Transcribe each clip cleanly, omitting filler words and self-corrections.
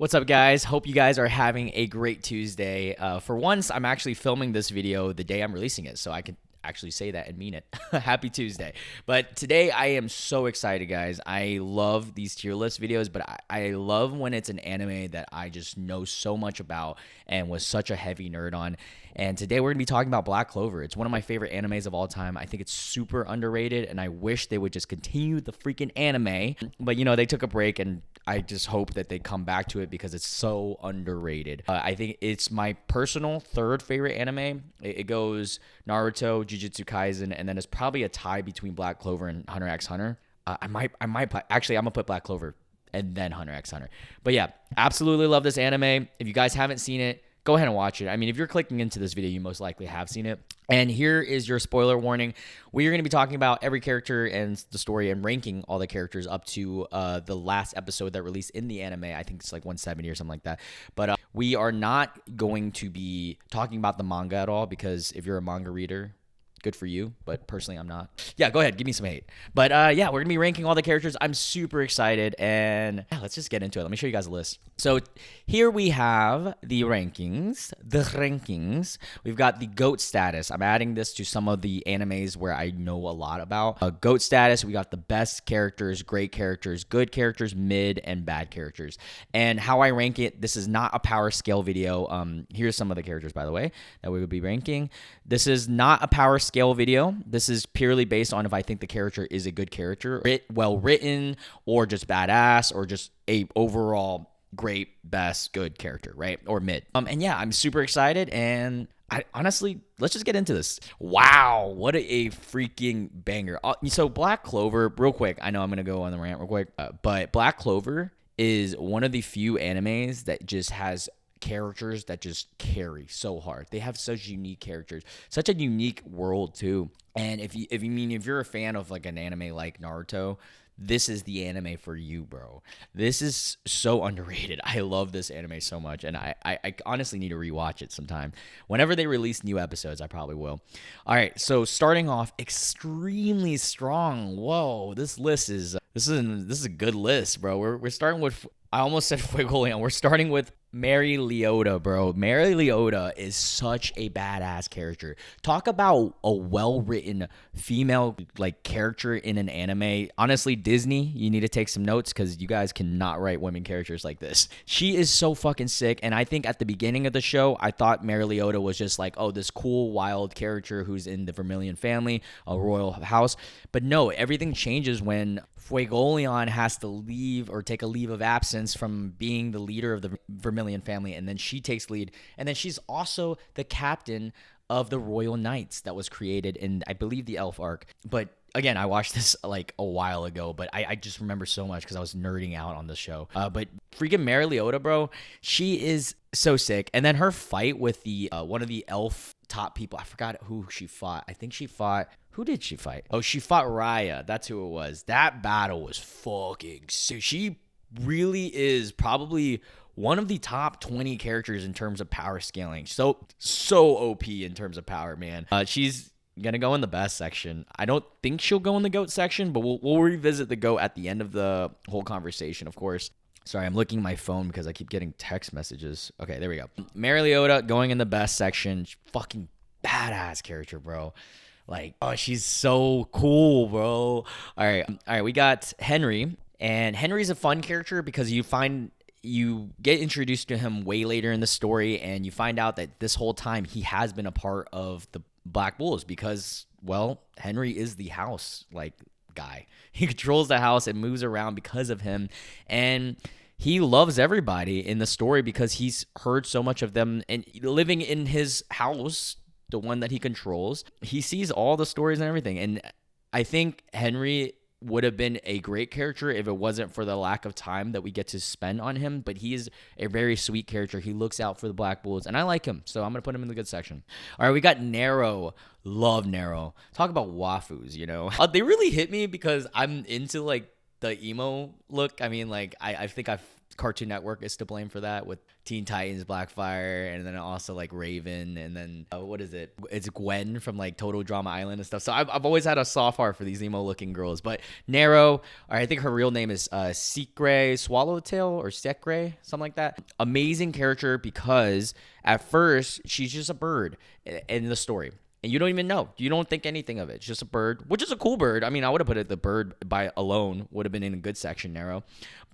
What's up, guys? Hope you guys are having a great Tuesday. For once, I'm actually filming this video the day I'm releasing it, so I can actually say that and mean it. Happy Tuesday. But today, I am so excited, guys. I love these tier list videos, but I love when it's an anime that I just know so much about and was such a heavy nerd on. And today, we're going to be talking about Black Clover. It's one of my favorite animes of all time. I think it's super underrated, and I wish they would just continue the freaking anime. But, you know, they took a break, and I just hope that they come back to it because it's so underrated. I think it's my personal third favorite anime. It goes Naruto, Jujutsu Kaisen, and then it's probably a tie between Black Clover and Hunter x Hunter. Actually, I'm gonna put Black Clover and then Hunter x Hunter. But yeah, absolutely love this anime. If you guys haven't seen it, go ahead and watch it. I mean, if you're clicking into this video, you most likely have seen it. And here is your spoiler warning. We are going to be talking about every character and the story and ranking all the characters up to the last episode that released in the anime. I think it's like 170 or something like that. But we are not going to be talking about the manga at all because if you're a manga reader, good for you, but personally I'm not. Yeah, go ahead, give me some hate. But yeah, we're gonna be ranking all the characters. I'm super excited, and yeah, let's just get into it. Let me show you guys a list. So here we have the rankings. We've got the GOAT status. I'm adding this to some of the animes where I know a lot about. GOAT status, we got the best characters, great characters, good characters, mid, and bad characters. And how I rank it, this is not a power scale video. Here's some of the characters, by the way, that we would be ranking. This is not a power scale video. This is purely based on if I think the character is a good character, well written, or just badass, or just a overall great, best, good character, right? Or mid. And yeah, I'm super excited, and I honestly, let's just get into this. Wow, what a freaking banger. So Black Clover, real quick, I know I'm gonna go on the rant real quick, but Black Clover is one of the few animes that just has characters that just carry so hard. They have such unique characters, such a unique world too. And if you're a fan of like an anime like Naruto, this is the anime for you, bro. This is so underrated. I love this anime so much, and I honestly need to rewatch it sometime. Whenever they release new episodes, I probably will. All right, so starting off extremely strong. Whoa, this list is this is a good list, bro. We're starting with, I almost said Fuegoleon. We're starting with Mary Leota, bro. Mary Leota is such a badass character. Talk about a well-written female like character in an anime. Honestly, Disney, you need to take some notes because you guys cannot write women characters like this. She is so fucking sick, and I think at the beginning of the show, I thought Mary Leota was just like, oh, this cool, wild character who's in the Vermilion family, a royal house. But no, everything changes when Fuegoleon has to leave or take a leave of absence from being the leader of the Vermilion family, and then she takes lead, and then she's also the captain of the Royal Knights that was created in, I believe, the Elf arc. But again, I watched this like a while ago, but I just remember so much because I was nerding out on the show. But freaking Mary Leota, bro, she is so sick. And then her fight with the one of the elf top people, I forgot who she fought. I think she fought, who did she fight? Oh, she fought Raya. That's who it was. That battle was fucking sick. She really is probably one of the top 20 characters in terms of power scaling. So OP in terms of power, man. She's gonna go in the best section. I don't think she'll go in the GOAT section, but we'll revisit the GOAT at the end of the whole conversation, of course. Sorry, I'm looking at my phone because I keep getting text messages. Okay, there we go. Mary Leota going in the best section. Fucking badass character, bro. Like, oh, she's so cool, bro. All right, we got Henry. And Henry's a fun character because you get introduced to him way later in the story, and you find out that this whole time he has been a part of the Black Bulls because, well, Henry is the house like guy. He controls the house and moves around because of him, and he loves everybody in the story because he's heard so much of them, and living in his house, the one that he controls, he sees all the stories and everything. And I think Henry would have been a great character if it wasn't for the lack of time that we get to spend on him, but he is a very sweet character. He looks out for the Black Bulls, and I like him, so I'm going to put him in the good section. All right, we got Nero. Love Nero. Talk about waifus, you know. They really hit me because I'm into, like, the emo look. I mean, like, I think I've Cartoon Network is to blame for that with Teen Titans, Blackfire, and then also like Raven, and then what is it? It's Gwen from like Total Drama Island and stuff. So I've always had a soft heart for these emo looking girls. But Nero, or I think her real name is Secre Swallowtail or Secre, something like that. Amazing character because at first she's just a bird in the story. And you don't even know. You don't think anything of it. It's just a bird, which is a cool bird. I mean, I would have put it the bird by alone would have been in a good section, Nero.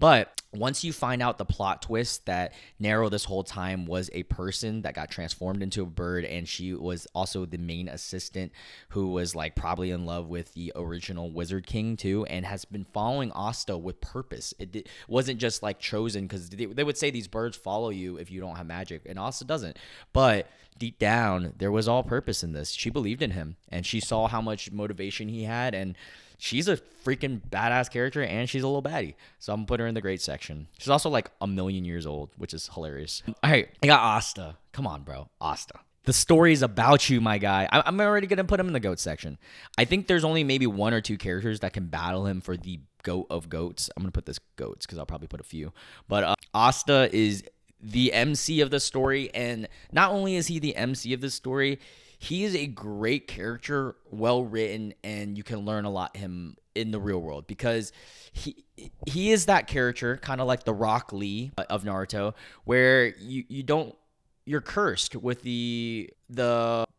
But once you find out the plot twist that Nero this whole time was a person that got transformed into a bird, and she was also the main assistant who was like probably in love with the original Wizard King too, and has been following Asta with purpose. It wasn't just like chosen because they would say these birds follow you if you don't have magic, and Asta doesn't. But deep down, there was all purpose in this. She believed in him, and she saw how much motivation he had, and she's a freaking badass character, and she's a little baddie. So I'm gonna put her in the great section. She's also like a million years old, which is hilarious. All right, I got Asta. Come on, bro. Asta. The story's about you, my guy. I'm already gonna put him in the GOAT section. I think there's only maybe one or two characters that can battle him for the GOAT of GOATs. I'm gonna put this GOATs because I'll probably put a few. But Asta is the MC of the story, and not only is he the MC of the story, he is a great character, well written, and you can learn a lot him in the real world because he is that character, kind of like the Rock Lee of Naruto, where you're cursed with the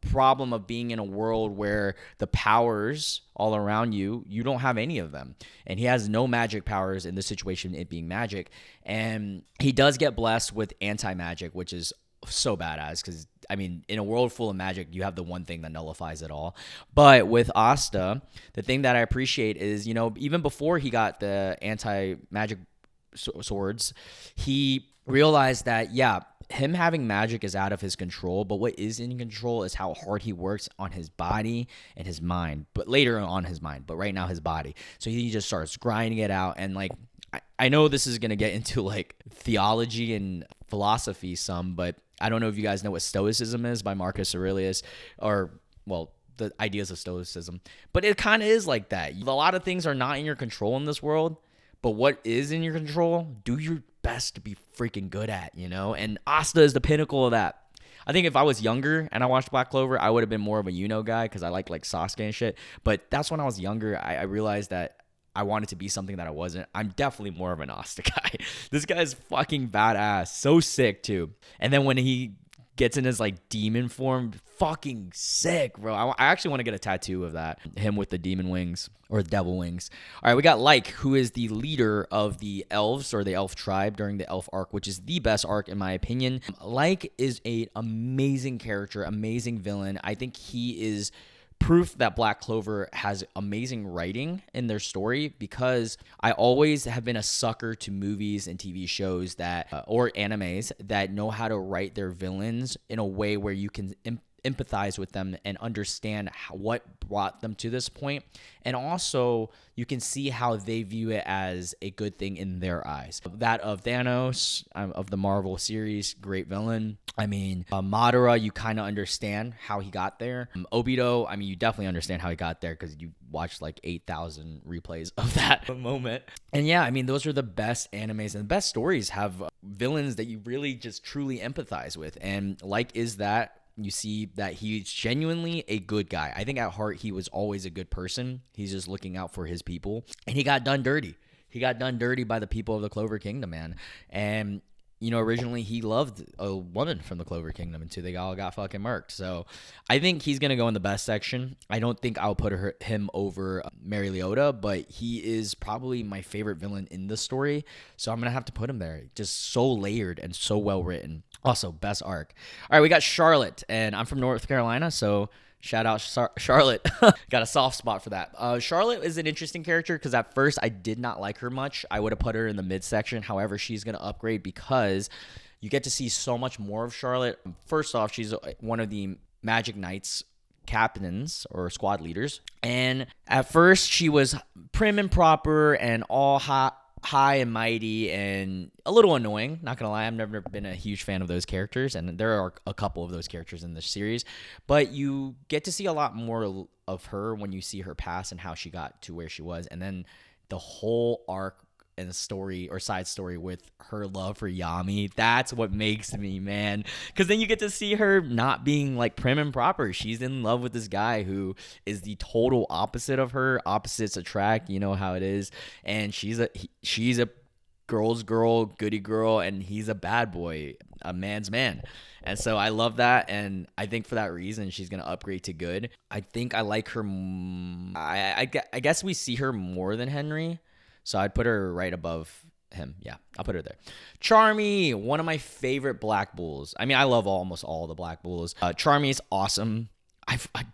problem of being in a world where the powers all around you don't have any of them, and he has no magic powers in this situation, it being magic, and he does get blessed with anti-magic, which is so badass because I mean, in a world full of magic, you have the one thing that nullifies it all. But with Asta, the thing that I appreciate is, even before he got the anti-magic swords, he realized that, yeah, him having magic is out of his control, but what is in control is how hard he works on his body and his mind, but later on his mind, but right now his body. So he just starts grinding it out, and like, I know this is going to get into like theology and philosophy some, but I don't know if you guys know what Stoicism is by Marcus Aurelius, or, well, the ideas of Stoicism, but it kind of is like that. A lot of things are not in your control in this world, but what is in your control, do your best to be freaking good at, and Asta is the pinnacle of that. I think if I was younger and I watched Black Clover, I would have been more of a guy because I like Sasuke and shit, but that's when I was younger. I realized that I wanted to be something that I wasn't. I'm definitely more of an Asta guy. This guy's fucking badass. So sick, too. And then when he gets in his, like, demon form, fucking sick, bro. I actually want to get a tattoo of that. Him with the demon wings or the devil wings. All right, we got Like, who is the leader of the elves or the elf tribe during the elf arc, which is the best arc in my opinion. Like is an amazing character, amazing villain. I think he is proof that Black Clover has amazing writing in their story, because I always have been a sucker to movies and TV shows that or animes that know how to write their villains in a way where you can empathize with them and understand what brought them to this point, and also you can see how they view it as a good thing in their eyes. That of Thanos of the Marvel series, great villain. I mean, Madara, you kind of understand how he got there. Obito, I mean, you definitely understand how he got there because you watched like 8,000 replays of that moment. And yeah, I mean, those are the best animes, and the best stories have villains that you really just truly empathize with. And Like is that. You see that he's genuinely a good guy. I think at heart, he was always a good person. He's just looking out for his people. And he got done dirty. He got done dirty by the people of the Clover Kingdom, man. And, originally he loved a woman from the Clover Kingdom until they all got fucking murked. So I think he's going to go in the best section. I don't think I'll put him over Mary Liotta, but he is probably my favorite villain in the story. So I'm going to have to put him there. Just so layered and so well written. Also, best arc. All right, we got Charlotte, and I'm from North Carolina, so shout out Charlotte. Got a soft spot for that. Charlotte is an interesting character because at first I did not like her much. I would have put her in the midsection. However, she's going to upgrade because you get to see so much more of Charlotte. First off, she's one of the Magic Knights captains or squad leaders. And at first, she was prim and proper and all high and mighty and a little annoying, not gonna lie. I've never been a huge fan of those characters, and there are a couple of those characters in this series, but you get to see a lot more of her when you see her past and how she got to where she was. And then the whole arc in a story or side story with her love for Yami. That's what makes me, man. Because then you get to see her not being like prim and proper. She's in love with this guy who is the total opposite of her. Opposites attract, you know how it is. And she's a girl's girl, goody girl, and he's a bad boy, a man's man. And so I love that, and I think for that reason she's gonna upgrade to good. I think I like her. I guess we see her more than Henry, so I'd put her right above him. Yeah, I'll put her there. Charmy, one of my favorite Black Bulls. I mean, I love almost all the Black Bulls. Charmy is awesome.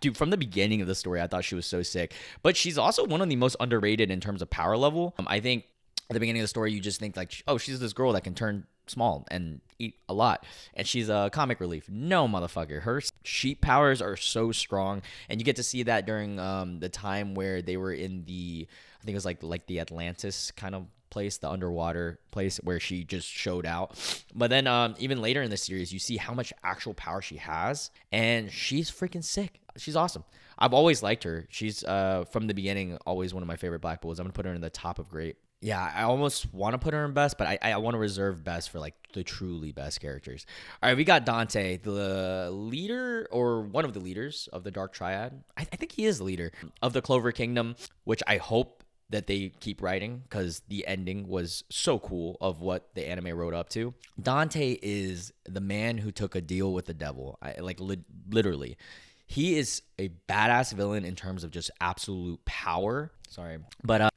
Dude, from the beginning of the story, I thought she was so sick. But she's also one of the most underrated in terms of power level. I think at the beginning of the story, you just think like, oh, she's this girl that can turn small and eat a lot, and she's a comic relief. No, motherfucker. Her sheep powers are so strong, and you get to see that during the time where they were in the, I think it was like the Atlantis kind of place, the underwater place where she just showed out. But then even later in the series, you see how much actual power she has, and she's freaking sick. She's awesome. I've always liked her. She's from the beginning always one of my favorite Black Bulls. I'm gonna put her in the top of great. Yeah, I almost want to put her in best, but I want to reserve best for like the truly best characters. All right, we got Dante, the leader or one of the leaders of the Dark Triad. I think he is the leader of the Clover Kingdom, which I hope that they keep writing because the ending was so cool of what the anime wrote up to. Dante is the man who took a deal with the devil. Literally. He is a badass villain in terms of just absolute power. Sorry. But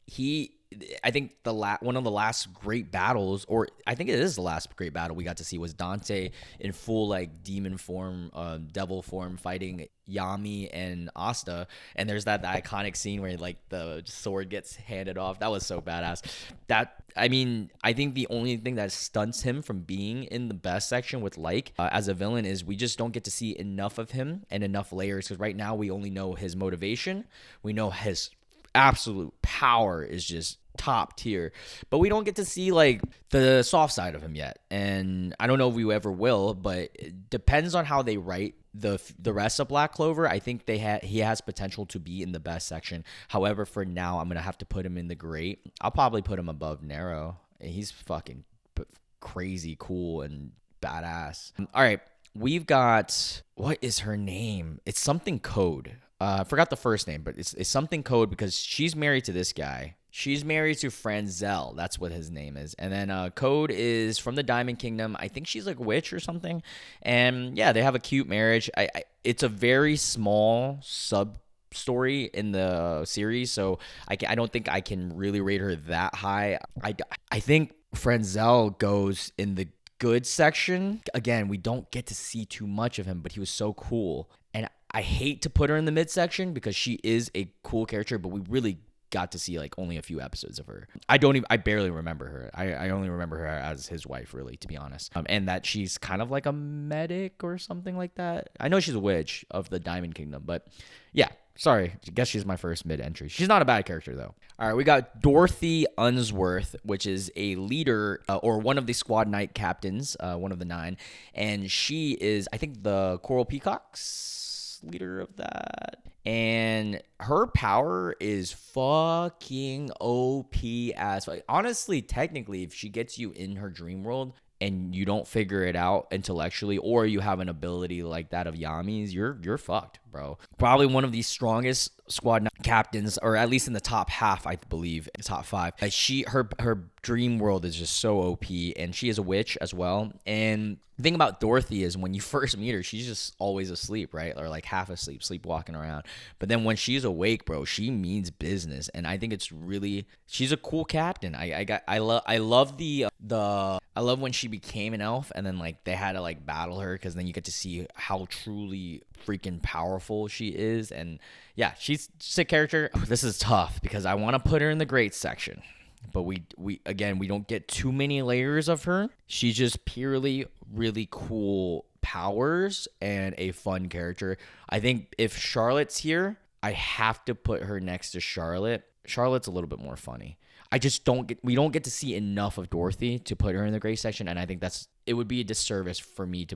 I think one of the last great battles, or I think it is the last great battle we got to see, was Dante in full like demon form, devil form, fighting Yami and Asta. And there's that iconic scene where like the sword gets handed off. That was so badass. I think the only thing that stunts him from being in the best section with as a villain is we just don't get to see enough of him and enough layers, because right now we only know his motivation. We know his absolute power is just top tier, but we don't get to see like the soft side of him yet, and I don't know if we ever will, but it depends on how they write the rest of Black Clover. I think he has potential to be in the best section. However, for now I'm gonna have to put him in the great. I'll probably put him above Nero. He's fucking crazy cool and badass. All right, we've got, what is her name? It's something Code. I forgot the first name, but it's something Code because she's married to this guy. She's married to Franzel. That's what his name is. And then Code is from the Diamond Kingdom. I think she's like a witch or something. And yeah, they have a cute marriage. It's a very small sub story in the series, so I don't think I can really rate her that high. I think Franzel goes in the good section. Again, we don't get to see too much of him, but he was so cool. And I hate to put her in the mid-section because she is a cool character, but we really got to see like only a few episodes of her. I barely remember her. I only remember her as his wife, really, to be honest. And that she's kind of like a medic or something like that. I know she's a witch of the Diamond Kingdom, but yeah, sorry. I guess she's my first mid-entry. She's not a bad character, though. All right, we got Dorothy Unsworth, which is a leader or one of the squad knight captains, one of the 9. And she is, I think, the Coral Peacocks leader of that. And her power is fucking OP as fuck. Honestly, technically, if she gets you in her dream world and you don't figure it out intellectually, or you have an ability like that of Yami's, you're fucked, bro. Probably one of the strongest squad captains, or at least in the top half, I believe, in the top 5. Her dream world is just so OP, and she is a witch as well. And the thing about Dorothy is when you first meet her, she's just always asleep, right? Or like half asleep, sleepwalking around. But then when she's awake, bro, she means business. And I think it's really, she's a cool captain. I love when she became an elf and then like they had to like battle her, because then you get to see how truly freaking powerful she is. And yeah, she's a sick character. This is tough because I want to put her in the great section, but we don't get too many layers of her. She's just purely really cool powers and a fun character. I think if Charlotte's here, I have to put her next to Charlotte. Charlotte's a little bit more funny. We don't get to see enough of Dorothy to put her in the gray section, and I think it would be a disservice for me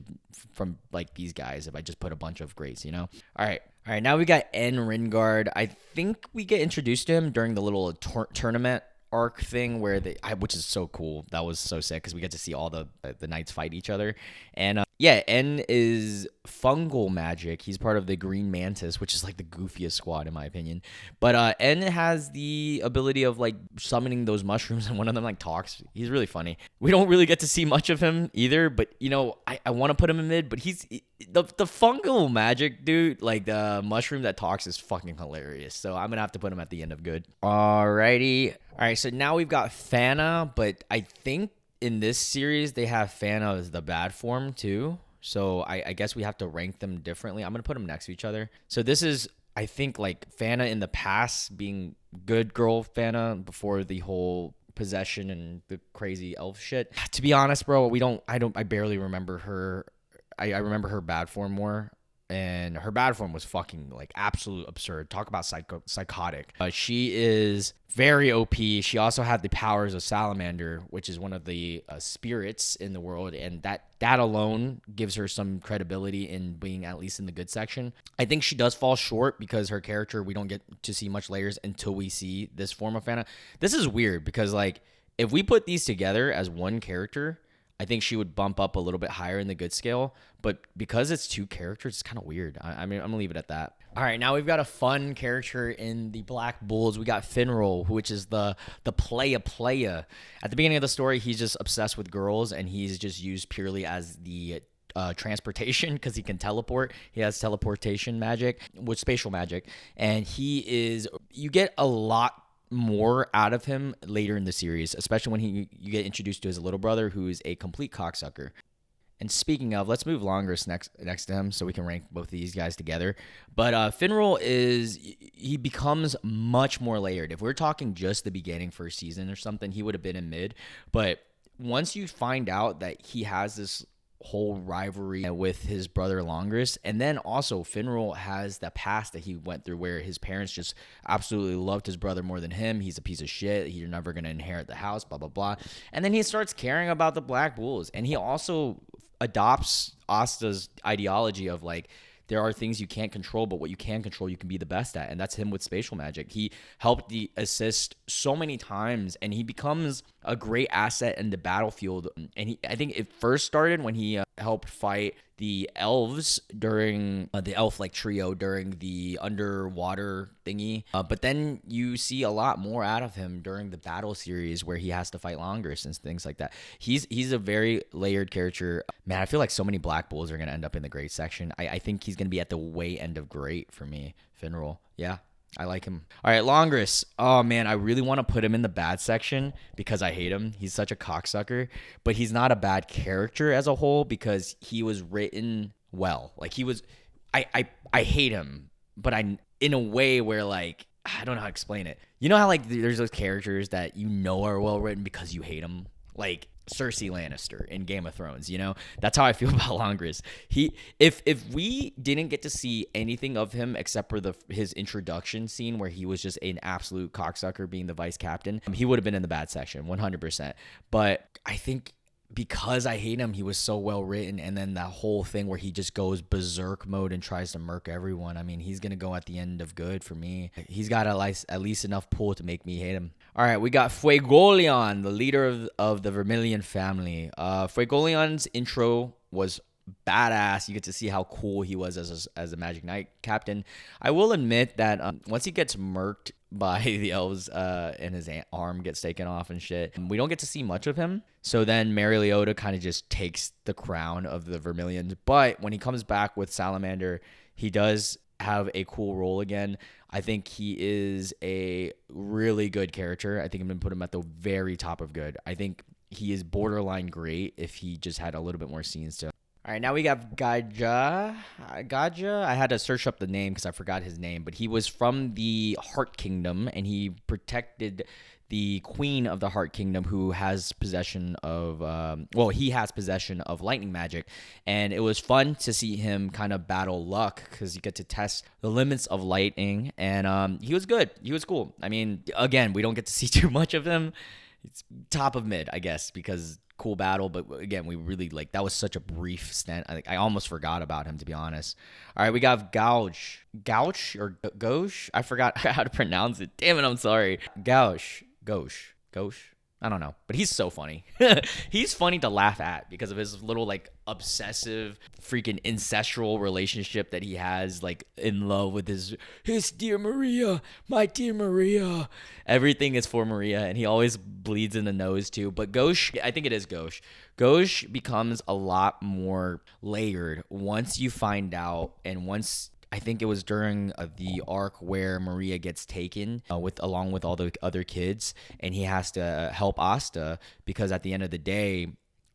from like these guys if I just put a bunch of grays, you know? All right, now we got N. Ringard. I think we get introduced to him during the little tournament arc thing where which is so cool. That was so sick because we get to see all the knights fight each other. And yeah, N is fungal magic. He's part of the Green Mantis, which is like the goofiest squad in my opinion. But N has the ability of like summoning those mushrooms, and one of them like talks. He's really funny. We don't really get to see much of him either, but you know, I want to put him in mid, but he's the fungal magic dude, like the mushroom that talks, is fucking hilarious. So I'm gonna have to put him at the end of good. Alrighty. All right, so now we've got Fana, but I think in this series they have Fana as the bad form too. So I guess we have to rank them differently. I'm gonna put them next to each other. So this is, I think, like Fana in the past being good girl Fana before the whole possession and the crazy elf shit. To be honest, bro, I barely remember her. I remember her bad form more. And her bad form was fucking like absolute absurd. Talk about psychotic. She is very OP. She also had the powers of Salamander, which is one of the spirits in the world, and that alone gives her some credibility in being at least in the good section. I think she does fall short because her character, we don't get to see much layers until we see this form of Fana. This is weird because like if we put these together as one character, I think she would bump up a little bit higher in the good scale, but because it's two characters, it's kind of weird. I mean, I'm gonna leave it at that. All right, now we've got a fun character in the Black Bulls. We got Finral, which is the playa. At the beginning of the story, he's just obsessed with girls, and he's just used purely as the transportation because he can teleport. He has teleportation magic with spatial magic, and you get a lot more out of him later in the series, especially when you get introduced to his little brother, who is a complete cocksucker. And speaking of, let's move Longris next to him so we can rank both of these guys together. But Finral he becomes much more layered. If we're talking just the beginning first season or something, he would have been in mid. But once you find out that he has this whole rivalry with his brother Longris, and then also Finral has the past that he went through where his parents just absolutely loved his brother more than him. He's a piece of shit. You're never going to inherit the house, blah, blah, blah. And then he starts caring about the Black Bulls, and he also adopts Asta's ideology of like, there are things you can't control, but what you can control, you can be the best at. And that's him with spatial magic. He helped the assist so many times, and he becomes a great asset in the battlefield. And I think it first started when he helped fight the elves during the elf-like trio during the underwater thingy. But then you see a lot more out of him during the battle series where he has to fight Longris and things like that. He's a very layered character. Man, I feel like so many Black Bulls are going to end up in the great section. I think he's going to be at the way end of great for me. Finral. Yeah. I like him. All right, Longris. Oh, man, I really want to put him in the bad section because I hate him. He's such a cocksucker. But he's not a bad character as a whole because he was written well. Like, he was... I hate him, but in a way where, like... I don't know how to explain it. You know how, like, there's those characters that you know are well written because you hate them? Like... Cersei Lannister in Game of Thrones, you know? That's how I feel about Longris. If we didn't get to see anything of him except for his introduction scene where he was just an absolute cocksucker being the vice captain, he would have been in the bad section, 100%. But I think because I hate him, he was so well written, and then that whole thing where he just goes berserk mode and tries to murk everyone. I mean, he's gonna go at the end of good for me. He's got at least enough pull to make me hate him. All right, we got Fuegoleon, the leader of the Vermilion family. Fuegoleon's intro was badass. You get to see how cool he was as a Magic Knight captain. I will admit that once he gets murked by the elves and his arm gets taken off and shit, we don't get to see much of him. So then Mary Leota kind of just takes the crown of the Vermilions. But when he comes back with Salamander, he does have a cool role again. I think he is a really good character. I think I'm going to put him at the very top of good. I think he is borderline great if he just had a little bit more scenes to. All right, now we got Gaja. I had to search up the name because I forgot his name, but he was from the Heart Kingdom, and he protected the Queen of the Heart Kingdom, who has possession of, he has possession of lightning magic. And it was fun to see him kind of battle luck because you get to test the limits of lightning. And he was good. He was cool. I mean, again, we don't get to see too much of him. It's top of mid, I guess, because cool battle, but again, we really that was such a brief stint. I almost forgot about him, to be honest. All right, we got Gauche or Gauche. I forgot how to pronounce it. Damn it, I'm sorry. Gauche. Ghosh. I don't know, but he's so funny. He's funny to laugh at because of his little like obsessive freaking incestual relationship that he has, like in love with his dear Maria, my dear Maria. Everything is for Maria, and he always bleeds in the nose too. But Ghosh, I think it is Ghosh. Ghosh becomes a lot more layered once you find out, and once I think it was during the arc where Maria gets taken along with all the other kids, and he has to help Asta because at the end of the day,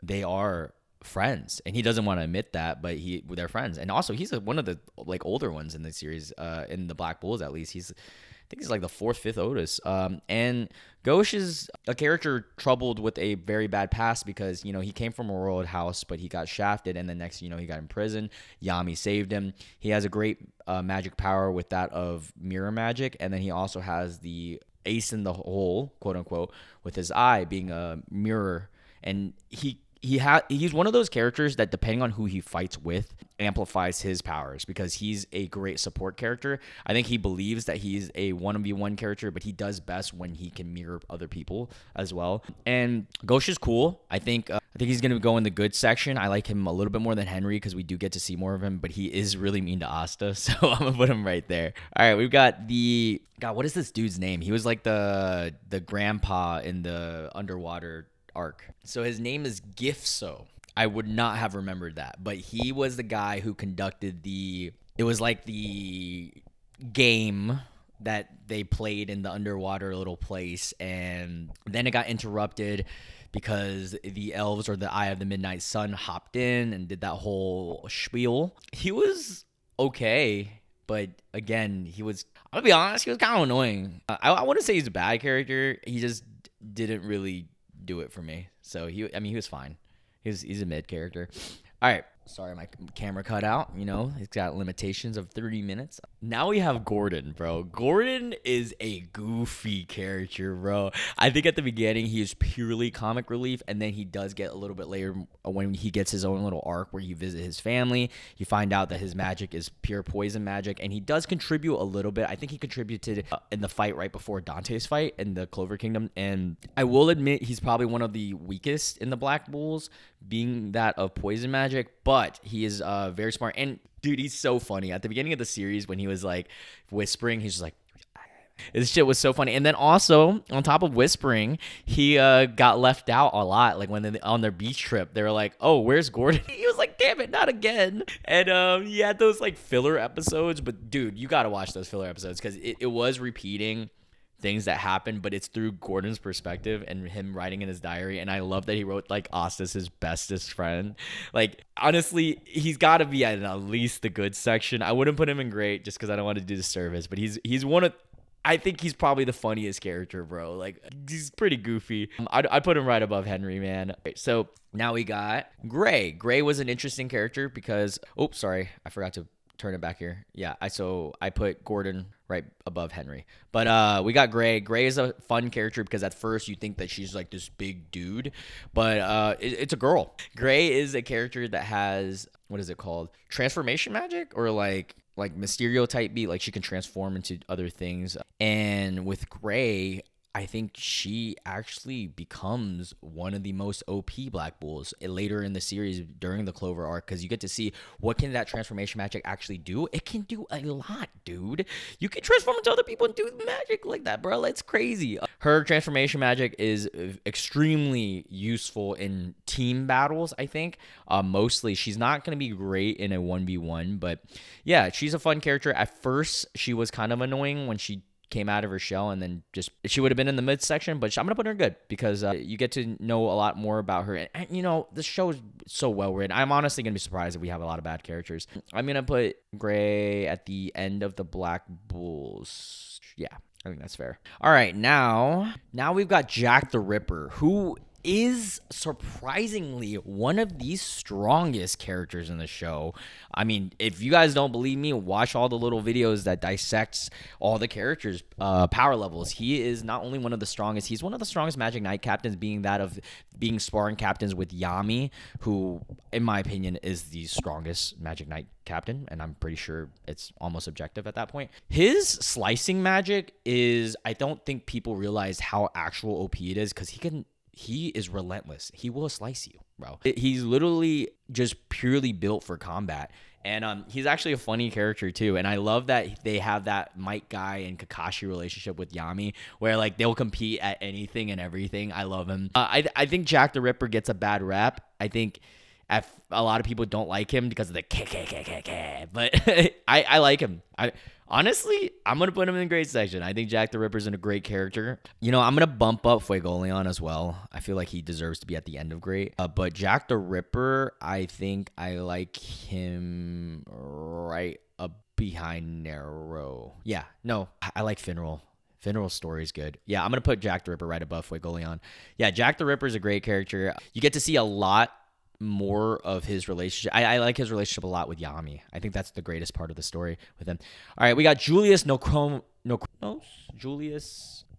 they are friends, and he doesn't want to admit that, but they're friends. And also, he's one of the like older ones in the series, in the Black Bulls at least. I think he's like the fourth, fifth Otis. And Ghosh is a character troubled with a very bad past because, he came from a royal house, but he got shafted, and then next, he got in prison. Yami saved him. He has a great magic power with that of mirror magic, and then he also has the ace in the hole, quote unquote, with his eye being a mirror. And he's one of those characters that, depending on who he fights with, amplifies his powers because he's a great support character. I think he believes that he's a 1v1 character, but he does best when he can mirror other people as well. And Ghosh is cool. I think he's going to go in the good section. I like him a little bit more than Henry because we do get to see more of him, but he is really mean to Asta, so I'm going to put him right there. All right, we've got God, what is this dude's name? He was like the grandpa in the underwater arc. So his name is Gifso. I would not have remembered that, but he was the guy who conducted it was like the game that they played in the underwater little place, and then it got interrupted because the elves, or the Eye of the Midnight Sun, hopped in and did that whole spiel. He was okay, but again, I'm gonna be honest, he was kind of annoying. I wouldn't say he's a bad character. He just didn't really do it for me. So he was fine. He's a mid character. All right. Sorry, my camera cut out. It's got limitations of 30 minutes. Now we have Gordon, bro. Gordon is a goofy character, bro. I think at the beginning he is purely comic relief, and then he does get a little bit later when he gets his own little arc where you visit his family. You find out that his magic is pure poison magic, and he does contribute a little bit. I think he contributed in the fight right before Dante's fight in the Clover Kingdom, and I will admit he's probably one of the weakest in the Black Bulls, being that of poison magic, but he is very smart. And dude, he's so funny. At the beginning of the series, when he was like whispering, he's just like, this shit was so funny. And then also, on top of whispering, he got left out a lot. Like when on their beach trip, they were like, oh, where's Gordon? He was like, damn it, not again. And he had those like filler episodes. But dude, you got to watch those filler episodes because it was repeating things that happened, but it's through Gordon's perspective and him writing in his diary. And I love that he wrote like Asta's his bestest friend. Like, honestly, he's got to be at least the good section. I wouldn't put him in great just because I don't want to do the service, but he's one of, I think he's probably the funniest character, bro. Like, he's pretty goofy. I'd put him right above Henry, man. Okay, so now we got Gray. Gray was an interesting character because, sorry, I forgot to turn it back here. Yeah, I put Gordon right above Henry. But we got Gray. Gray is a fun character because at first you think that she's like this big dude, but it's a girl. Gray is a character that has, what is it called? Transformation magic, or like Mysterio type beat. Like she can transform into other things. And with Gray, I think she actually becomes one of the most OP Black Bulls later in the series during the Clover arc, because you get to see what can that transformation magic actually do. It can do a lot, dude. You can transform into other people and do magic like that, bro. It's crazy. Her transformation magic is extremely useful in team battles, I think. Mostly, she's not going to be great in a 1v1, but yeah, she's a fun character. At first, she was kind of annoying when she came out of her shell, and then she would have been in the mid section, but I'm gonna put her good because you get to know a lot more about her, and the show is so well written. I'm honestly gonna be surprised if we have a lot of bad characters. I'm gonna put Gray at the end of the Black Bulls. Yeah, I think that's fair. All right, now we've got Jack the Ripper, who is surprisingly one of the strongest characters in the show. I mean, if you guys don't believe me, watch all the little videos that dissects all the characters' power levels. He is not only one of the strongest, he's one of the strongest Magic Knight captains, being sparring captains with Yami, who, in my opinion, is the strongest Magic Knight captain, and I'm pretty sure it's almost objective at that point. His slicing magic is, I don't think people realize how actual OP it is, because he is relentless. He will slice you, bro. He's literally just purely built for combat. And he's actually a funny character too. And I love that they have that Might Guy and Kakashi relationship with Yami, where like they'll compete at anything and everything. I love him. I think Jack the Ripper gets a bad rap. I think a lot of people don't like him because of the K. But I like him. Honestly, I'm going to put him in the great section. I think Jack the Ripper's in a great character. You know, I'm going to bump up Fuegoleon as well. I feel like he deserves to be at the end of great. But Jack the Ripper, I think I like him right up behind Nero. Yeah, no, I like Finral. Finral's story is good. Yeah, I'm going to put Jack the Ripper right above Fuegoleon. Yeah, Jack the Ripper is a great character. You get to see a lot more of his relationship. I like his relationship a lot with Yami. I think that's the greatest part of the story with him. All right, we got Julius Julius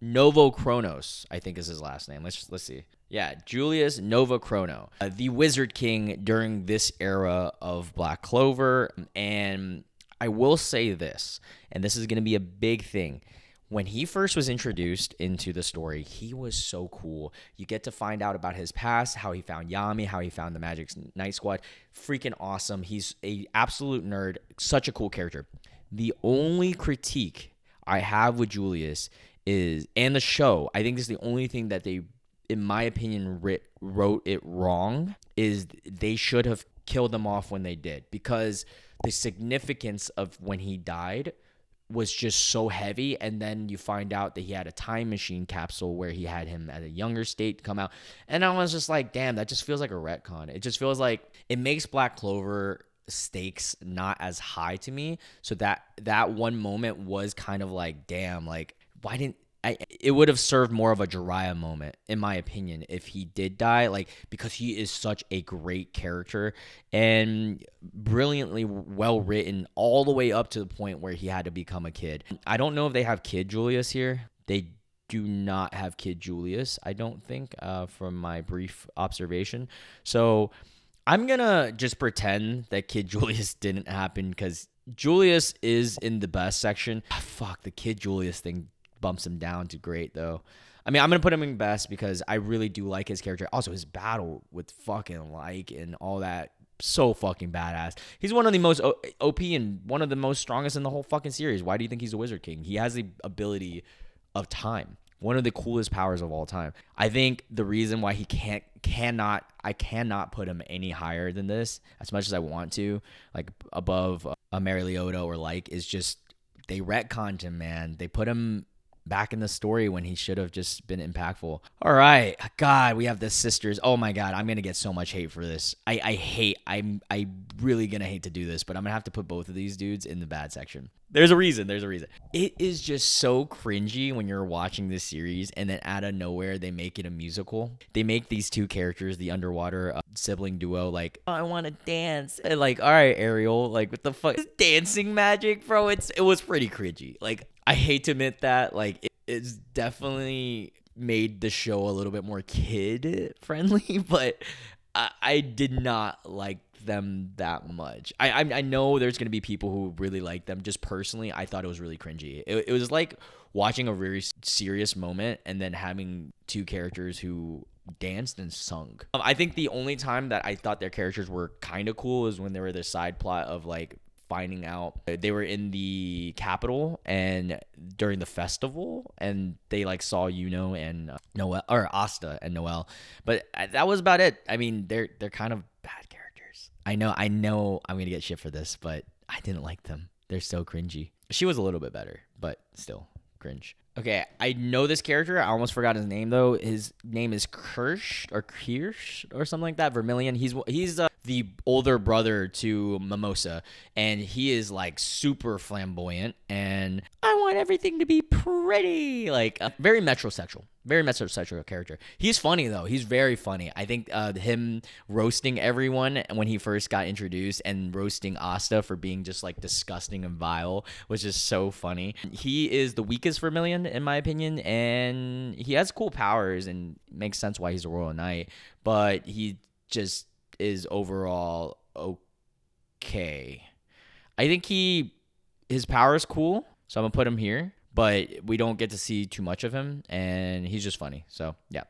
Novokronos, I think is his last name. Let's see. Yeah, Julius Novokrono, the Wizard King during this era of Black Clover. And I will say this, and this is going to be a big thing. When he first was introduced into the story, he was so cool. You get to find out about his past, how he found Yami, how he found the Magic Knight Squad. Freaking awesome. He's an absolute nerd. Such a cool character. The only critique I have with Julius is, and the show, I think this is the only thing that they, in my opinion, wrote it wrong, is they should have killed him off when they did. Because the significance of when he died was just so heavy, and then you find out that he had a time machine capsule where he had him at a younger state come out, and I was just like, damn, that just feels like a retcon. It just feels like it makes Black Clover stakes not as high to me, so that one moment was kind of like, damn, like, why didn't it would have served more of a Jiraiya moment, in my opinion, if he did die, like, because he is such a great character and brilliantly well written all the way up to the point where he had to become a kid. I don't know if they have Kid Julius here. They do not have Kid Julius, I don't think, from my brief observation. So I'm going to just pretend that Kid Julius didn't happen, because Julius is in the best section. Fuck, the Kid Julius thing bumps him down to great, though. I mean, I'm going to put him in best because I really do like his character. Also, his battle with fucking Like and all that, so fucking badass. He's one of the most OP and one of the most strongest in the whole fucking series. Why do you think he's a Wizard King? He has the ability of time. One of the coolest powers of all time. I think the reason why he I cannot put him any higher than this, as much as I want to, like above a Mary Liotta or Like, is just they retconned him, man. They put him back in the story when he should have just been impactful. All right. God, we have the sisters. Oh my God, I'm going to get so much hate for this. I'm really going to hate to do this, but I'm going to have to put both of these dudes in the bad section. There's a reason. It is just so cringy when you're watching this series and then out of nowhere they make it a musical. They make these two characters, the underwater sibling duo, like, oh, I want to dance. And like, all right, Ariel, like, what the fuck? This dancing magic, bro. It was pretty cringy. Like, I hate to admit that, like, it's definitely made the show a little bit more kid friendly, but I did not like them that much. I know there's going to be people who really like them. Just personally, I thought it was really cringy. It was like watching a very serious moment and then having two characters who danced and sung. I think the only time that I thought their characters were kind of cool is when they were the side plot of like finding out they were in the capital and during the festival and they like saw Yuno and Noel, or Asta and Noel, but that was about it. I mean, they're kind of bad characters. I know I'm gonna get shit for this, but I didn't like them. They're so cringy. She was a little bit better, but still cringe. Okay, I know this character. I almost forgot his name though. His name is Kirsch or something like that. Vermilion. He's the older brother to Mimosa, and he is like super flamboyant. And I want everything to be pretty, like very metrosexual. Very metrosexual character. He's funny though. He's very funny. I think him roasting everyone when he first got introduced and roasting Asta for being just like disgusting and vile was just so funny. He is the weakest Vermilion in my opinion, and he has cool powers and makes sense why he's a Royal Knight, but he just is overall okay. I think his power is cool, so I'm gonna put him here, but we don't get to see too much of him, and he's just funny. So yeah.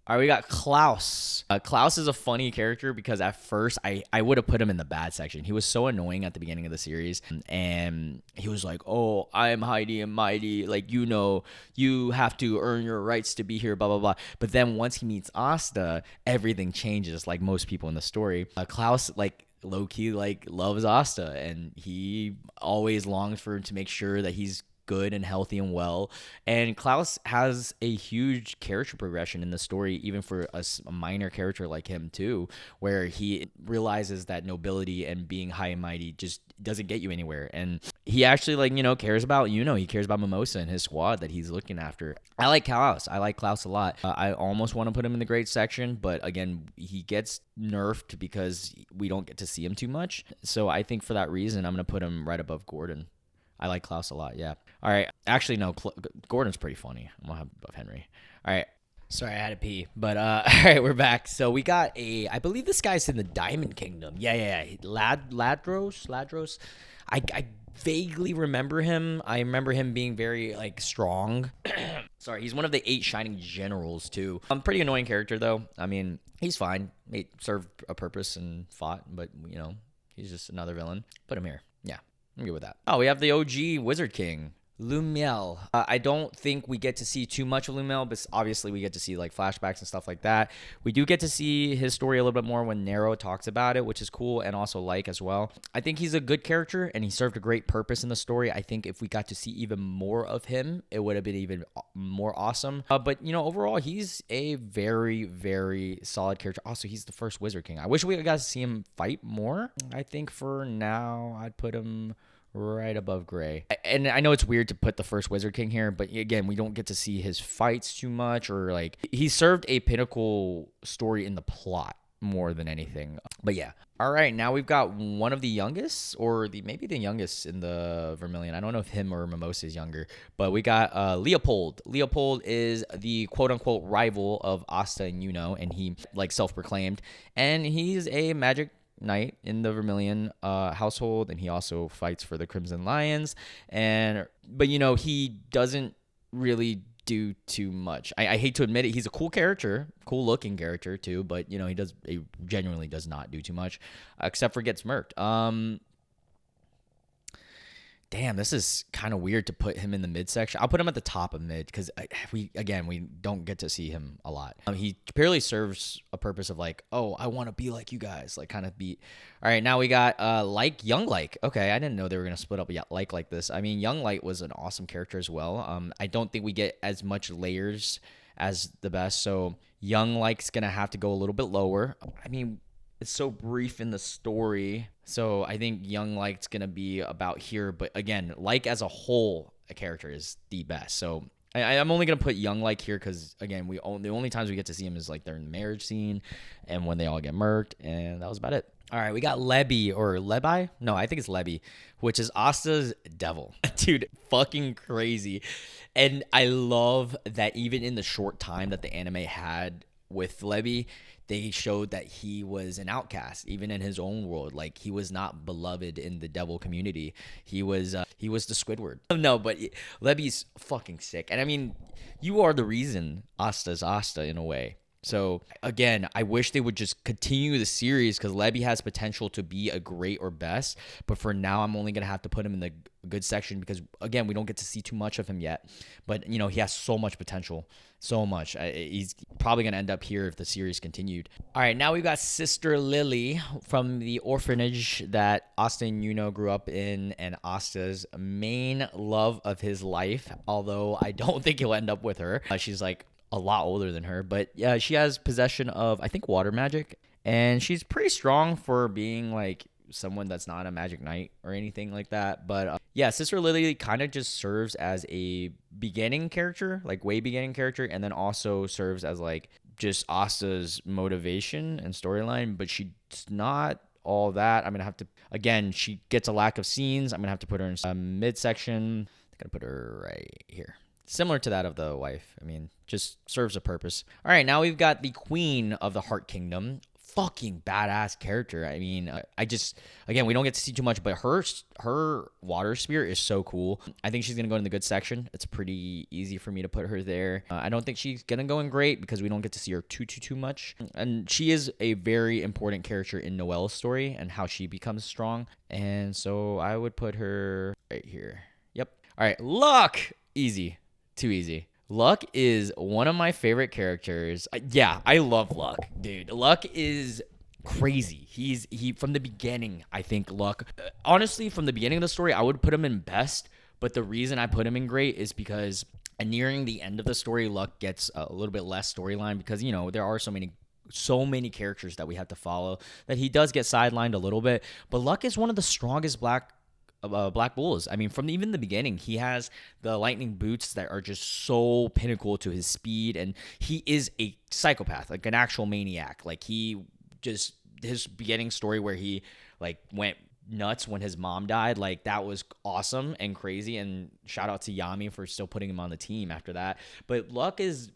All right, we got Klaus. Klaus is a funny character because at first I would have put him in the bad section. He was so annoying at the beginning of the series, and he was like, "Oh, I'm Heidi and Mighty. Like, you have to earn your rights to be here, blah, blah, blah." But then once he meets Asta, everything changes, like most people in the story. Klaus, like, low-key, like, loves Asta, and he always longs for him to make sure that he's good and healthy and well. And Klaus has a huge character progression in the story, even for a minor character like him too, where he realizes that nobility and being high and mighty just doesn't get you anywhere. And he actually, like, cares about, he cares about Mimosa and his squad that he's looking after. I like Klaus. I like Klaus a lot. I almost want to put him in the great section, but again, he gets nerfed because we don't get to see him too much. So I think for that reason, I'm going to put him right above Gordon. I like Klaus a lot, yeah. All right. Actually, no, Gordon's pretty funny. I'm going to have above Henry. All right. Sorry, I had to pee. But, all right, we're back. So we got I believe this guy's in the Diamond Kingdom. Yeah. Ladros. I vaguely remember him. I remember him being very, like, strong. Sorry, he's one of the 8 Shining Generals, too. Pretty annoying character, though. I mean, he's fine. He served a purpose and fought, but, he's just another villain. Put him here. Yeah. I'm good with that. Oh, we have the OG Wizard King, Lumiel. I don't think we get to see too much of Lumiel, but obviously we get to see like flashbacks and stuff like that. We do get to see his story a little bit more when Nero talks about it, which is cool, and also like as well. I think he's a good character and he served a great purpose in the story. I think if we got to see even more of him, it would have been even more awesome. But overall, he's a very, very solid character. Also, he's the first Wizard King. I wish we got to see him fight more. I think for now, I'd put him right above Gray. And I know it's weird to put the first Wizard King here, but again, we don't get to see his fights too much, or like he served a pinnacle story in the plot more than anything. But yeah. All right, now we've got one of the youngest, or maybe the youngest in the Vermilion. I don't know if him or Mimosa is younger, but we got Leopold. Leopold is the quote-unquote rival of Asta and Yuno, and he like self-proclaimed, and he's a magic knight in the Vermilion household, and he also fights for the Crimson Lions. But he doesn't really do too much. I hate to admit it, he's a cool looking character too, but he genuinely does not do too much, except for get smirked. Damn, this is kind of weird to put him in the mid section. I'll put him at the top of mid because we don't get to see him a lot. He purely serves a purpose of like, oh, I want to be like you guys, like kind of be. All right, now we got Young Like. Okay, I didn't know they were gonna split up like this. I mean, Young Light was an awesome character as well. I don't think we get as much layers as the best, so Young Like's gonna have to go a little bit lower. I mean, it's so brief in the story, so I think Young Like's gonna be about here. But again, Like as a whole, a character is the best. So I'm only gonna put Young Like here because again, the only times we get to see him is like they're in the marriage scene and when they all get murked, and that was about it. All right, we got Lebi or Lebi? No, I think it's Lebi, which is Asta's devil. Dude, fucking crazy. And I love that even in the short time that the anime had with Lebi, they showed that he was an outcast, even in his own world. Like, he was not beloved in the devil community. He was the Squidward. No, but Lebi's fucking sick. And I mean, you are the reason Asta's Asta in a way. So again, I wish they would just continue the series because Levy has potential to be a great or best. But for now, I'm only gonna have to put him in the good section because again, we don't get to see too much of him yet. But you know, he has so much potential, so much. He's probably gonna end up here if the series continued. All right, now we've got Sister Lily from the orphanage that Asta and Yuno grew up in, and Asta's main love of his life. Although I don't think he'll end up with her. She's like a lot older than her, but yeah, she has possession of, I think, water magic, and she's pretty strong for being like someone that's not a magic knight or anything like that. But yeah, Sister Lily kind of just serves as a beginning character, like way beginning character, and then also serves as like just Asta's motivation and storyline, but she's not all that. I'm gonna have to, again, she gets a lack of scenes. I'm gonna have to put her in some midsection. I'm gonna put her right here, similar to that of the wife. I mean, just serves a purpose. All right, now we've got the Queen of the Heart Kingdom. Fucking badass character. I mean, I just, again, we don't get to see too much, but her water spear is so cool. I think she's gonna go in the good section. It's pretty easy for me to put her there. I don't think she's gonna go in great because we don't get to see her too much. And she is a very important character in Noelle's story and how she becomes strong. And so I would put her right here. Yep. All right, Luck. Easy. Too easy. Luck is one of my favorite characters. Yeah, I love Luck, dude. Luck is crazy. He from the beginning, I think Luck, honestly, from the beginning of the story, I would put him in best, but the reason I put him in great is because nearing the end of the story, Luck gets a little bit less storyline because, you know, there are so many characters that we have to follow that he does get sidelined a little bit, but Luck is one of the strongest Black Bulls. I mean, from even the beginning, he has the lightning boots that are just so pinnacle to his speed, and he is a psychopath, like an actual maniac. Like his beginning story where he like went nuts when his mom died, like that was awesome and crazy, and shout out to Yami for still putting him on the team after that. But Luck is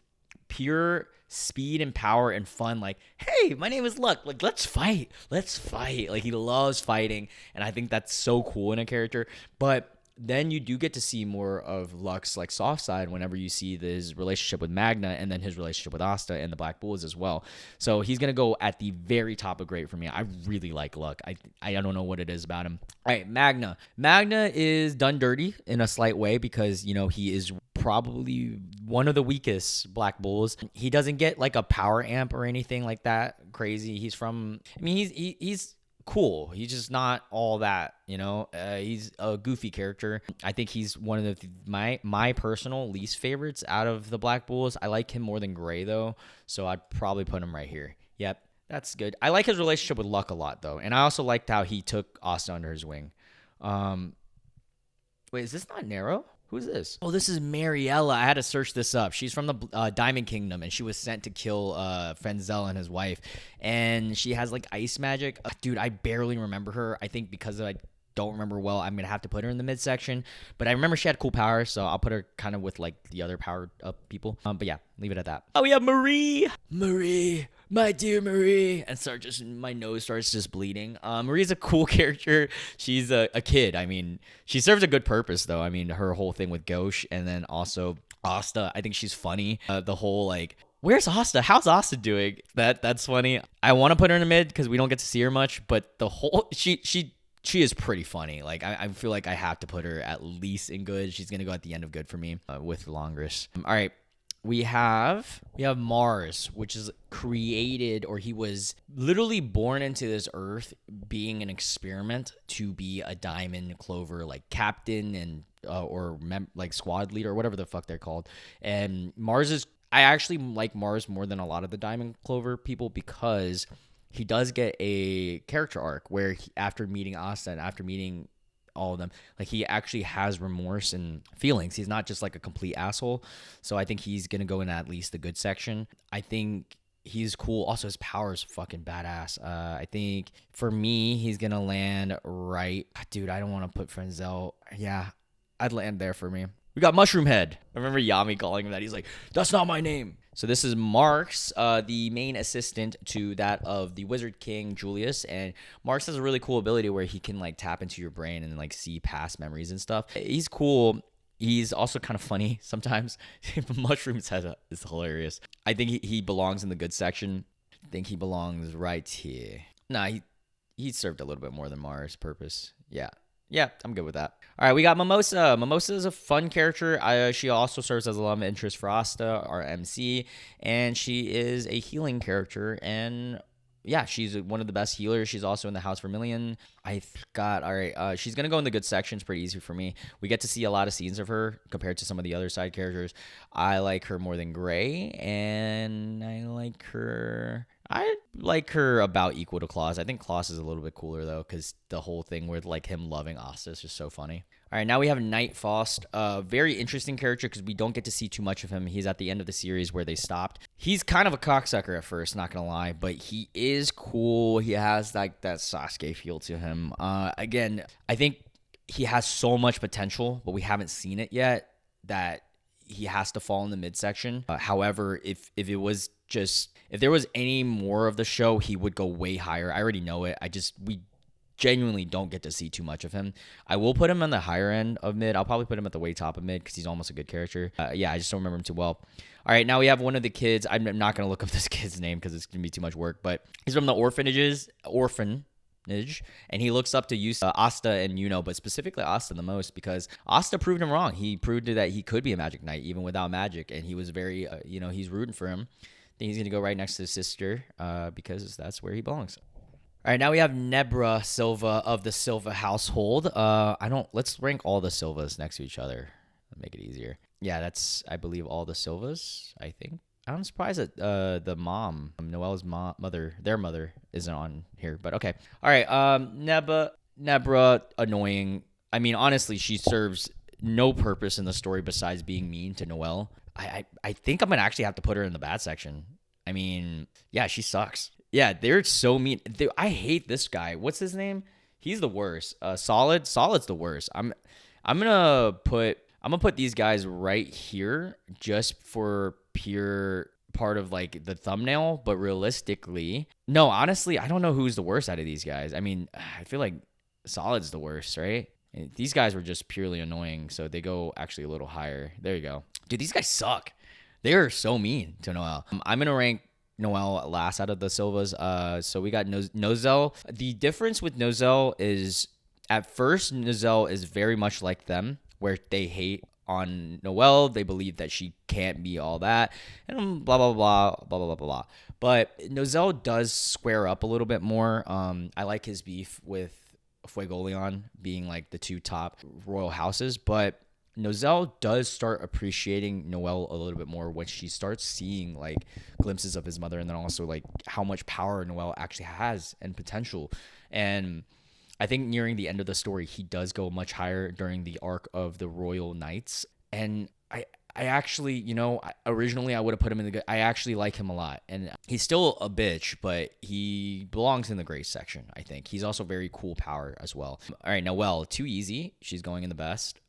pure speed and power and fun. Like, hey, my name is Luck, like let's fight. Like, he loves fighting, and I think that's so cool in a character. But then you do get to see more of Luck's like soft side whenever you see his relationship with Magna and then his relationship with Asta and the Black Bulls as well. So he's gonna go at the very top of great for me. I really like Luck. I don't know what it is about him. All right, Magna. Magna is done dirty in a slight way because, you know, he is probably one of the weakest Black Bulls. He doesn't get like a power amp or anything like that crazy. He's cool. He's just not all that, you know. He's a goofy character. I think he's one of my personal least favorites out of the Black Bulls. I like him more than Gray though, so I'd probably put him right here. Yep, that's good. I like his relationship with Luck a lot though, and I also liked how he took Asta under his wing. Wait, is this not Nero? Who's this? Oh, this is Mariella. I had to search this up. She's from the Diamond Kingdom, and she was sent to kill Frenzel and his wife. And she has, like, ice magic. Dude, I barely remember her. I think because I don't remember well, I'm going to have to put her in the midsection. But I remember she had cool powers, so I'll put her kind of with, like, the other powered-up people. But yeah, leave it at that. Oh, we have Marie. Marie. My dear Marie. And my nose starts just bleeding. Marie's a cool character. She's a kid. I mean, she serves a good purpose, though. I mean, her whole thing with Gauche and then also Asta, I think she's funny. The whole, like, where's Asta? How's Asta doing? That's funny. I want to put her in the mid because we don't get to see her much, but the whole, she is pretty funny. Like, I feel like I have to put her at least in good. She's going to go at the end of good for me with Longris. All right. We have Mars, which is created, or he was literally born into this earth being an experiment to be a Diamond Clover like captain and like squad leader or whatever the fuck they're called. And I actually like Mars more than a lot of the Diamond Clover people because he does get a character arc where after meeting Asta and after meeting all of them, like, he actually has remorse and feelings. He's not just like a complete asshole. So I think he's gonna go in at least the good section. I think he's cool. Also, his power is fucking badass. I think for me, he's gonna land right. Dude, I don't want to put Frenzel. Yeah, I'd land there for me. We got Mushroom Head. I remember Yami calling him that. He's like, that's not my name. So this is Marx, the main assistant to that of the Wizard King, Julius. And Marx has a really cool ability where he can, like, tap into your brain and, like, see past memories and stuff. He's cool. He's also kind of funny sometimes. Mushroom's head is hilarious. I think he belongs in the good section. I think he belongs right here. Nah, he served a little bit more than Mars' purpose. Yeah. Yeah, I'm good with that. All right, we got Mimosa. Mimosa is a fun character. She also serves as a love interest for Asta, our MC, and she is a healing character. And yeah, she's one of the best healers. She's also in the House Vermilion. I forgot. All right, she's gonna go in the good section. It's pretty easy for me. We get to see a lot of scenes of her compared to some of the other side characters. I like her more than Gray, and I like her about equal to Claus. I think Claus is a little bit cooler though, because the whole thing with like him loving Asta is just so funny. All right, now we have Night Faust. Very interesting character because we don't get to see too much of him. He's at the end of the series where they stopped. He's kind of a cocksucker at first, not gonna lie, but he is cool. He has like that Sasuke feel to him. Again, I think he has so much potential, but we haven't seen it yet, that he has to fall in the midsection. However, if there was any more of the show, he would go way higher. I already know it. We genuinely don't get to see too much of him. I will put him on the higher end of mid. I'll probably put him at the way top of mid because he's almost a good character. Yeah, I just don't remember him too well. All right, now we have one of the kids. I'm not going to look up this kid's name because it's going to be too much work, but he's from the orphanage, and he looks up to Asta and Yuno, but specifically Asta the most because Asta proved him wrong. He proved that he could be a magic knight even without magic, and he was very, he's rooting for him. I think he's going to go right next to his sister because that's where he belongs. All right, now we have Nebra Silva of the Silva household. Let's rank all the Silvas next to each other. Make it easier. Yeah, that's, I believe, all the Silvas, I think. I'm surprised that the mom, Noelle's mother, their mother, isn't on here, but okay. All right, Nebra, annoying. I mean, honestly, she serves no purpose in the story besides being mean to Noelle. I think I'm going to actually have to put her in the bad section. I mean, yeah, she sucks. Yeah, they're so mean. I hate this guy. What's his name? He's the worst. Solid's the worst. I'm gonna put these guys right here just for pure part of like the thumbnail, but realistically, no, honestly, I don't know who's the worst out of these guys. I mean, I feel like Solid's the worst, right? These guys were just purely annoying, so they go actually a little higher. There you go. Dude, these guys suck. They are so mean to Noelle. I'm gonna rank Noelle last out of the Silvas. So we got Nozel. The difference with Nozel is at first Nozel is very much like them, where they hate on Noelle. They believe that she can't be all that, and blah blah blah blah blah blah blah. But Nozel does square up a little bit more. I like his beef with Fuegoleon being like the two top royal houses, but Nozel does start appreciating Noelle a little bit more when she starts seeing like glimpses of his mother, and then also like how much power Noelle actually has and potential. And I think nearing the end of the story, he does go much higher during the arc of the Royal Knights. And I actually, originally I would have put him in the good. I actually like him a lot. And he's still a bitch, but he belongs in the gray section, I think. He's also very cool power as well. All right, Noelle, too easy. She's going in the best.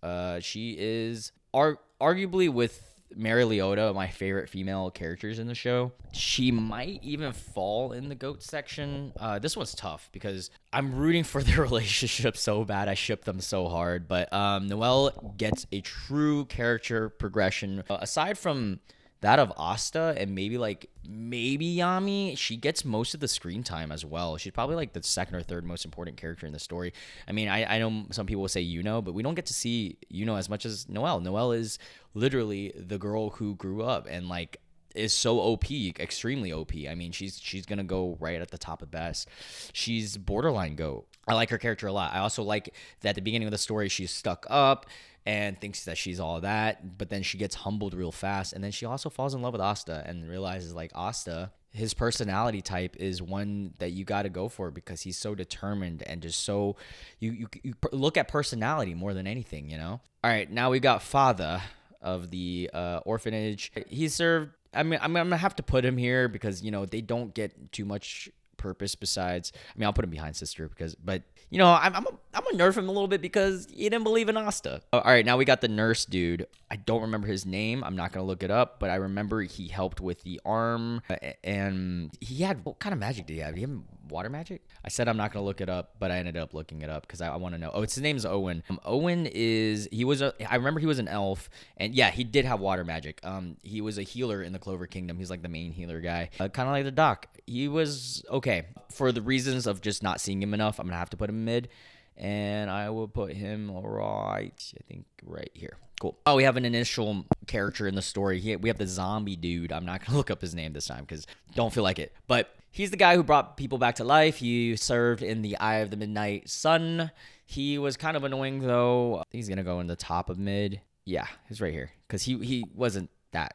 She is arguably with Mary Liotta, my favorite female characters in the show. She might even fall in the goat section. This one's tough because I'm rooting for their relationship so bad. I ship them so hard. But Noelle gets a true character progression. Aside from that of Asta and maybe Yami, she gets most of the screen time as well. She's probably like the second or third most important character in the story. I mean, I know some people will say Yuno, but we don't get to see Yuno as much as Noelle. Noelle is literally the girl who grew up and like is so OP, extremely OP. I mean, she's gonna go right at the top of best. She's borderline GOAT. I like her character a lot. I also like that at the beginning of the story, she's stuck up and thinks that she's all that, but then she gets humbled real fast, and then she also falls in love with Asta and realizes like Asta, his personality type is one that you got to go for because he's so determined and just so you look at personality more than anything, All right, now we got Father of the orphanage. He served. I mean, I'm gonna have to put him here because they don't get too much purpose besides. I mean, I'll put him behind sister but I'm I'm gonna nerf him a little bit because he didn't believe in Asta. All right, now we got the nurse dude. I don't remember his name. I'm not gonna look it up, but I remember he helped with the arm, and he had, what kind of magic did he have? Did he have water magic? I said I'm not gonna look it up, but I ended up looking it up because I want to know. Oh, his name is Owen. Owen is, I remember he was an elf, and yeah, he did have water magic. He was a healer in the Clover Kingdom. He's like the main healer guy, kind of like the doc. He was okay. For the reasons of just not seeing him enough, I'm gonna have to put him mid. And I will put him right, I think, right here. Cool. Oh, we have an initial character in the story. We have the zombie dude. I'm not going to look up his name this time because don't feel like it. But he's the guy who brought people back to life. He served in the Eye of the Midnight Sun. He was kind of annoying, though. I think he's going to go in the top of mid. Yeah, he's right here because he wasn't that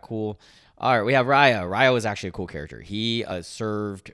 cool. All right, we have Raya. Raya was actually a cool character. He served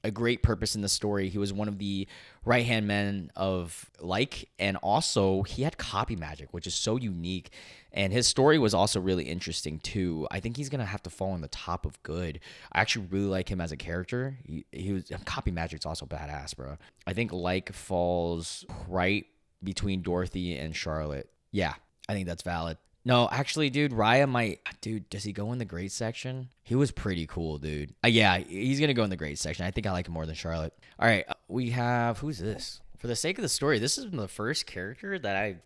a great purpose in the story. He was one of the right-hand men of Like, and also he had copy magic, which is so unique. And his story was also really interesting too. I think he's gonna have to fall on the top of good. I actually really like him as a character. He was, copy magic's also badass, bro. I think Like falls right between Dorothy and Charlotte. Yeah, I think that's valid. No, actually, dude, Raya might... Dude, does he go in the great section? He was pretty cool, dude. Yeah, he's going to go in the great section. I think I like him more than Charlotte. All right, we have... Who's this? For the sake of the story, this is the first character that I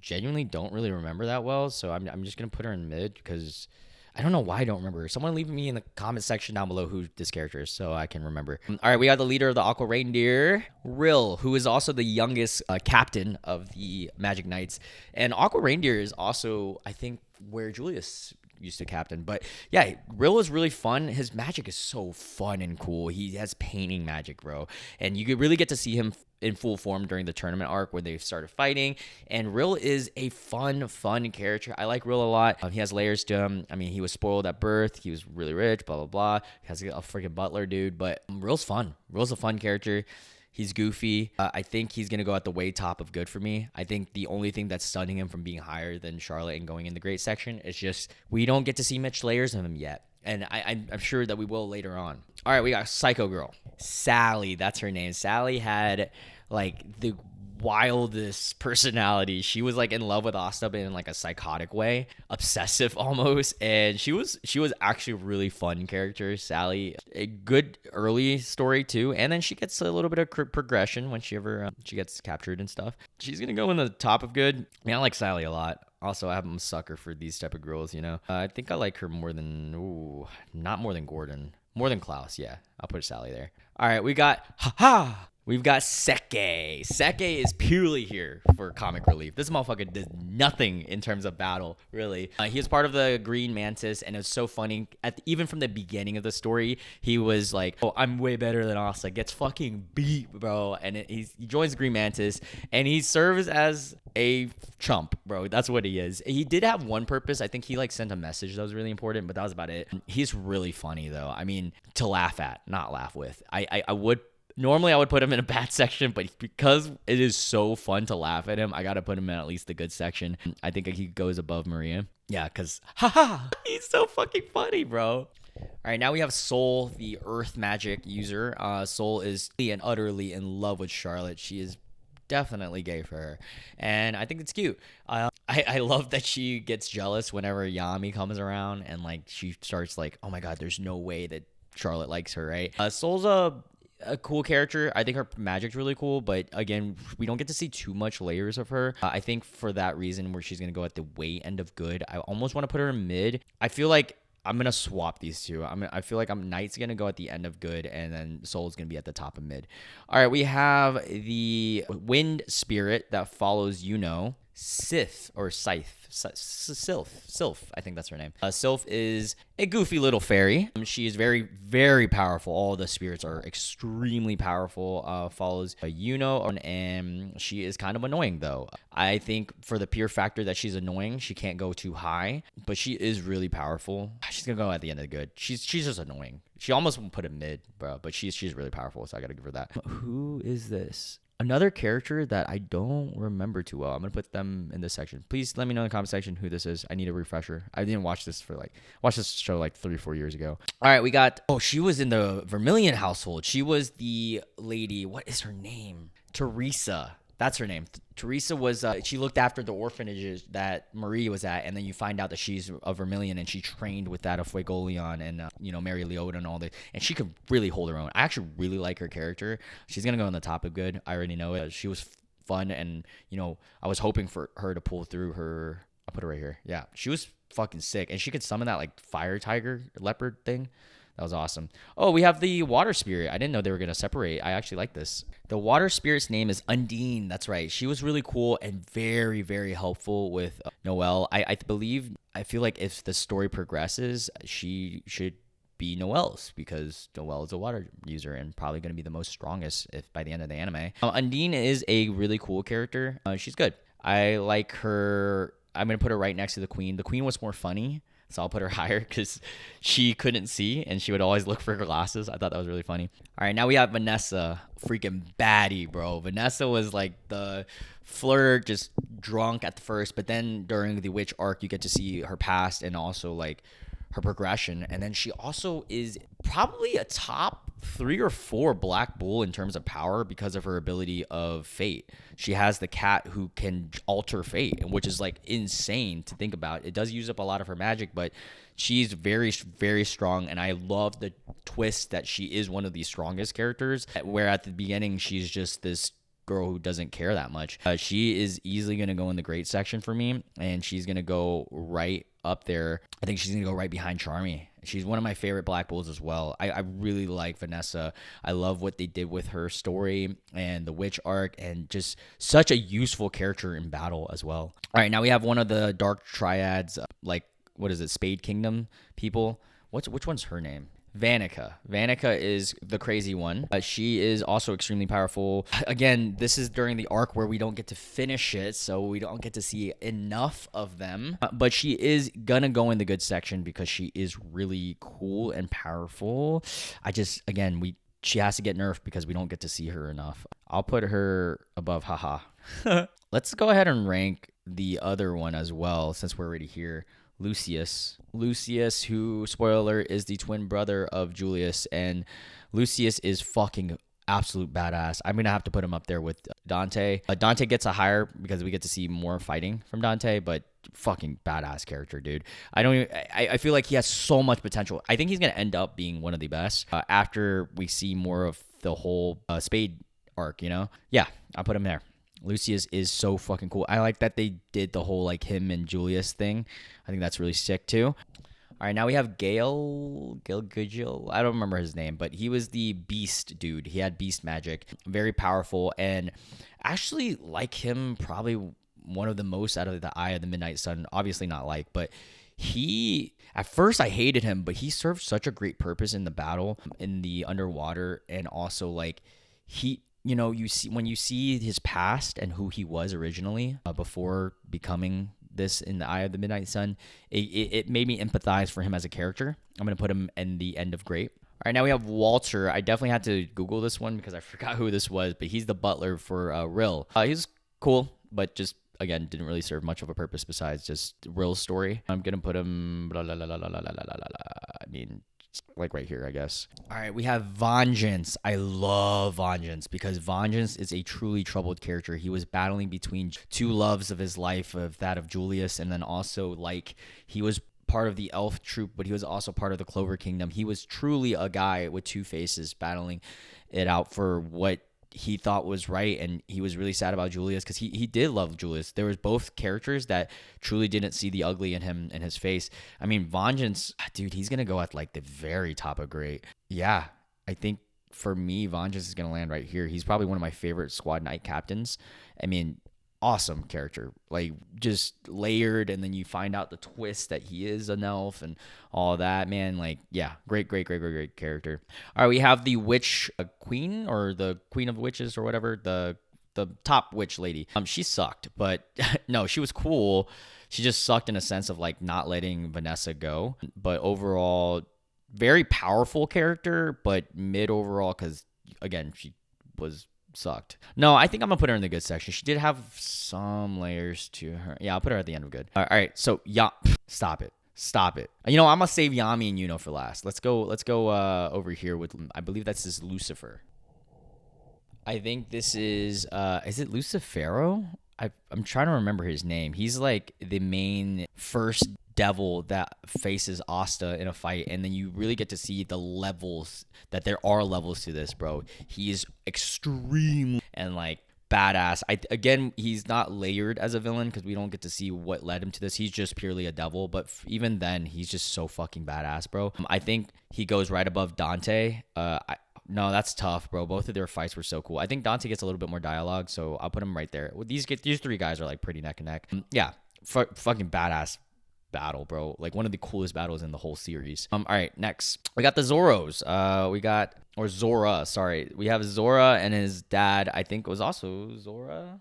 genuinely don't really remember that well. So I'm just going to put her in mid because... I don't know why I don't remember. Someone leave me in the comment section down below who this character is so I can remember. All right, we got the leader of the Aqua Reindeer, Rill, who is also the youngest captain of the Magic Knights. And Aqua Reindeer is also, I think, where Julius used to captain. But yeah, Rill is really fun. His magic is so fun and cool. He has painting magic, bro. And you could really get to see him in full form during the tournament arc when they started fighting. And Rill is a fun character. I like Rill a lot. He has layers to him. I mean, he was spoiled at birth. He was really rich, blah, blah, blah. He has a freaking butler, dude. But Rill's fun. Rill's a fun character. He's goofy. I think he's going to go at the way top of good for me. I think the only thing that's stunning him from being higher than Charlotte and going in the great section is just we don't get to see much layers of him yet. And I'm sure that we will later on. All right, we got Psycho Girl. Sally, that's her name. Sally had, like, the wildest personality. She was, like, in love with Asta, but in, like, a psychotic way. Obsessive, almost. And she was actually a really fun character, Sally. A good early story, too. And then she gets a little bit of progression when she gets captured and stuff. She's going to go in the top of good. I mean, I like Sally a lot. Also, I'm a sucker for these type of girls, you know. I think I like her more than, not more than Gordon. More than Klaus, yeah. I'll put Sally there. All right, we've got Seke. Seke is purely here for comic relief. This motherfucker does nothing in terms of battle, really. He was part of the Green Mantis, and it was so funny. Even from the beginning of the story, he was like, "Oh, I'm way better than Asta." Gets fucking beat, bro. And he joins Green Mantis, and he serves as a chump, bro. That's what he is. He did have one purpose. I think he like sent a message that was really important, but that was about it. He's really funny though. I mean, to laugh at, not laugh with. I would normally put him in a bad section, but because it is so fun to laugh at him, I gotta put him in at least the good section. I think he goes above Maria. Yeah, because he's so fucking funny, bro. All right, now we have Soul, the Earth magic user. Soul is and utterly in love with Charlotte. She is definitely gay for her, and I think it's cute. I love that she gets jealous whenever Yami comes around, and like she starts like, oh my god, there's no way that Charlotte likes her, right? Soul's a cool character. I think her magic's really cool, but again, we don't get to see too much layers of her. I think for that reason, where she's gonna go at the way end of good, I almost want to put her in mid. I feel like I'm gonna swap these two. I feel like Knight's gonna go at the end of good, and then Soul's gonna be at the top of mid. All right, we have the Wind Spirit that follows Sith or Scythe. Sylph, I think that's her name. Sylph is a goofy little fairy. She is very, very powerful. All the spirits are extremely powerful. Follows Yuno, and she is kind of annoying though. I think for the pure factor that she's annoying, she can't go too high, but she is really powerful. She's gonna go at the end of the good. She's just annoying. She almost won't put it mid, bro, but she's really powerful, so I gotta give her that. Who is this? Another character that I don't remember too well. I'm going to put them in this section. Please let me know in the comment section who this is. I need a refresher. I didn't watch this show like 3 or 4 years ago. All right, we got, she was in the Vermilion household. She was the lady, what is her name? Teresa. That's her name. Teresa was, she looked after the orphanages that Marie was at, and then you find out that she's a Vermilion, and she trained with that of Fuegoleon and, Mary Leota and all that, and she could really hold her own. I actually really like her character. She's going to go on the top of good. I already know it. She was fun, and, I was hoping for her to pull through her. I'll put her right here. Yeah, she was fucking sick, and she could summon that, like, fire tiger leopard thing. That was awesome. Oh, we have the water spirit. I didn't know they were going to separate. I actually like this. The water spirit's name is Undine. That's right. She was really cool and very, very helpful with Noelle. I believe, I feel like if the story progresses, she should be Noelle's, because Noelle is a water user and probably going to be the most strongest if by the end of the anime. Undine is a really cool character. She's good. I like her. I'm going to put her right next to the queen. The queen was more funny, so I'll put her higher because she couldn't see and she would always look for her glasses. I thought that was really funny. All right, now we have Vanessa. Freaking baddie, bro. Vanessa was like the flirt, just drunk at the first, but then during the witch arc, you get to see her past and also like her progression. And then she also is probably a top 3 or 4 Black Bull in terms of power because of her ability of fate. She has the cat who can alter fate, which is like insane to think about. It does use up a lot of her magic, but she's very, very strong. And I love the twist that she is one of the strongest characters, where at the beginning, she's just this girl who doesn't care that much. She is easily going to go in the great section for me, and she's going to go right up there. I think she's going to go right behind Charmy. She's one of my favorite Black Bulls as well. I really like Vanessa. I love what they did with her story and the witch arc, and just such a useful character in battle as well. All right, now we have one of the dark triads, like, what is it, Spade Kingdom people. Which one's her name? Vanica. Vanica is the crazy one. She is also extremely powerful. Again, this is during the arc where we don't get to finish it, so we don't get to see enough of them. But she is gonna go in the good section because she is really cool and powerful. She has to get nerfed because we don't get to see her enough. I'll put her above haha. Let's go ahead and rank the other one as well, since we're already here. Lucius, who, spoiler alert, is the twin brother of Julius, and Lucius is fucking absolute badass. I'm gonna have to put him up there with Dante. Dante gets a higher because we get to see more fighting from Dante, but fucking badass character, dude. I feel like he has so much potential. I think he's gonna end up being one of the best after we see more of the whole Spade arc, Yeah, I'll put him there. Lucius is so fucking cool. I like that they did the whole like him and Julius thing. I think that's really sick too. All right, now we have Gale Gudgel. I don't remember his name, but he was the beast dude. He had beast magic, very powerful, and actually like him probably one of the most out of the Eye of the Midnight Sun. Obviously not like, but at first I hated him, but he served such a great purpose in the battle, in the underwater, and also like when you see his past and who he was originally before becoming this in the Eye of the Midnight Sun, it made me empathize for him as a character. I'm going to put him in the end of great. All right, now we have Walter. I definitely had to Google this one because I forgot who this was, but he's the butler for Rill. He's cool, but just, again, didn't really serve much of a purpose besides just Rill's story. I'm going to put him, like right here, I guess. All right, we have Vengeance. I love Vengeance because Vengeance is a truly troubled character. He was battling between 2 loves of his life, of that of Julius, and then also like he was part of the elf troop, but he was also part of the Clover Kingdom. He was truly a guy with 2 faces battling it out for what he thought was right, and he was really sad about Julius because he did love Julius. There was both characters that truly didn't see the ugly in him in his face. I mean, Vengeance, dude, he's gonna go at like the very top of great. Yeah, I think for me, Vengeance is gonna land right here. He's probably one of my favorite squad knight captains. I mean, awesome character, like just layered, and then you find out the twist that he is an elf and all that, man. Like, yeah, great character. All right, we have the witch queen, or the queen of witches, or whatever, the top witch lady. She sucked, but no, she was cool. She just sucked in a sense of like not letting Vanessa go, but overall very powerful character, but mid overall because again she sucked. No, I think I'm gonna put her in the good section. She did have some layers to her. Yeah, I'll put her at the end of good. All right, so yeah, stop it. I'm gonna save Yami and Yuno for last. Let's go over here with, I believe that's this Lucifer. I think this is it Lucifero? I'm trying to remember his name. He's like the main first devil that faces Asta in a fight, and then you really get to see the levels, that there are levels to this, bro. He is extreme and like badass. Again, he's not layered as a villain because we don't get to see what led him to this. He's just purely a devil, but even then, he's just so fucking badass, bro. I think he goes right above Dante. No, that's tough, bro. Both of their fights were so cool. I think Dante gets a little bit more dialogue, so I'll put him right there. These three guys are like pretty neck and neck. Yeah, fucking badass battle, bro. Like one of the coolest battles in the whole series. All right, next we got the Zoros. Zora, sorry. We have Zora and his dad, I think was also Zara,